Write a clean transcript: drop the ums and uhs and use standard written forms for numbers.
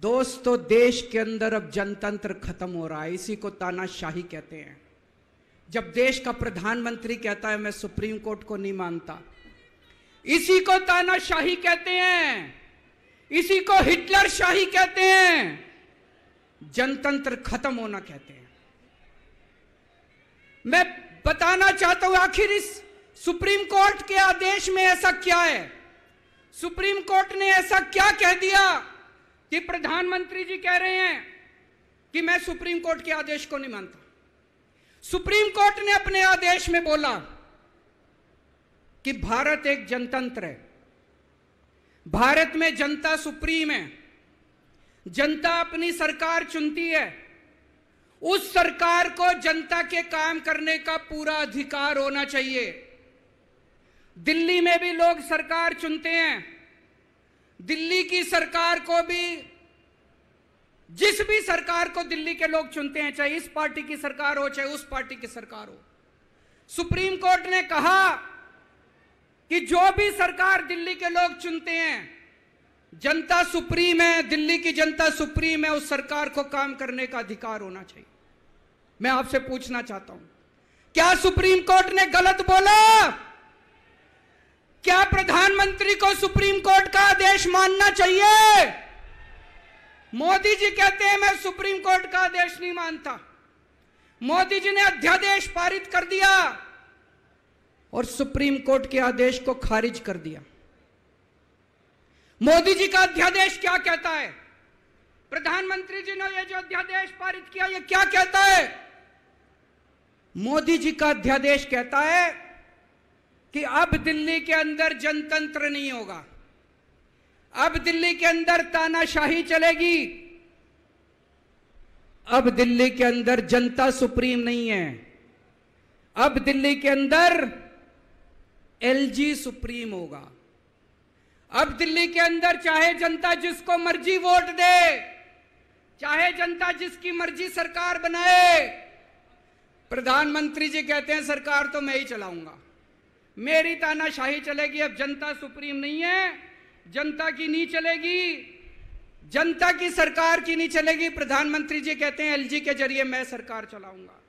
दोस्तों, देश के अंदर अब जनतंत्र खत्म हो रहा है। इसी को तानाशाही कहते हैं। जब देश का प्रधानमंत्री कहता है मैं सुप्रीम कोर्ट को नहीं मानता, इसी को तानाशाही कहते हैं, इसी को हिटलर शाही कहते हैं, जनतंत्र खत्म होना कहते हैं। मैं बताना चाहता हूं आखिर इस सुप्रीम कोर्ट के आदेश में ऐसा क्या है। सुप्रीम कोर्ट ने ऐसा क्या कह दिया कि प्रधानमंत्री जी कह रहे हैं कि मैं सुप्रीम कोर्ट के आदेश को नहीं मानता। सुप्रीम कोर्ट ने अपने आदेश में बोला कि भारत एक जनतंत्र है, भारत में जनता सुप्रीम है, जनता अपनी सरकार चुनती है, उस सरकार को जनता के काम करने का पूरा अधिकार होना चाहिए। दिल्ली में भी लोग सरकार चुनते हैं, दिल्ली की सरकार को भी, जिस भी सरकार को दिल्ली के लोग चुनते हैं, चाहे इस पार्टी की सरकार हो चाहे उस पार्टी की सरकार हो, सुप्रीम कोर्ट ने कहा कि जो भी सरकार दिल्ली के लोग चुनते हैं, जनता सुप्रीम है, दिल्ली की जनता सुप्रीम है, उस सरकार को काम करने का अधिकार होना चाहिए। मैं आपसे पूछना चाहता हूं, क्या सुप्रीम कोर्ट ने गलत बोला? क्या प्रधानमंत्री को सुप्रीम कोर्ट का आदेश मानना चाहिए? मोदी जी कहते हैं मैं सुप्रीम कोर्ट का आदेश नहीं मानता। मोदी जी ने अध्यादेश पारित कर दिया और सुप्रीम कोर्ट के आदेश को खारिज कर दिया। मोदी जी का अध्यादेश क्या कहता है? प्रधानमंत्री जी ने यह जो अध्यादेश पारित किया, यह क्या कहता है? मोदी जी का अध्यादेश कहता है कि अब दिल्ली के अंदर जनतंत्र नहीं होगा, अब दिल्ली के अंदर तानाशाही चलेगी, अब दिल्ली के अंदर जनता सुप्रीम नहीं है, अब दिल्ली के अंदर एलजी सुप्रीम होगा। अब दिल्ली के अंदर चाहे जनता जिसको मर्जी वोट दे, चाहे जनता जिसकी मर्जी सरकार बनाए, प्रधानमंत्री जी कहते हैं सरकार तो मैं ही चलाऊंगा, मेरी तानाशाही चलेगी। अब जनता सुप्रीम नहीं है, जनता की नहीं चलेगी, जनता की सरकार की नहीं चलेगी। प्रधानमंत्री जी कहते हैं एलजी के जरिए मैं सरकार चलाऊंगा।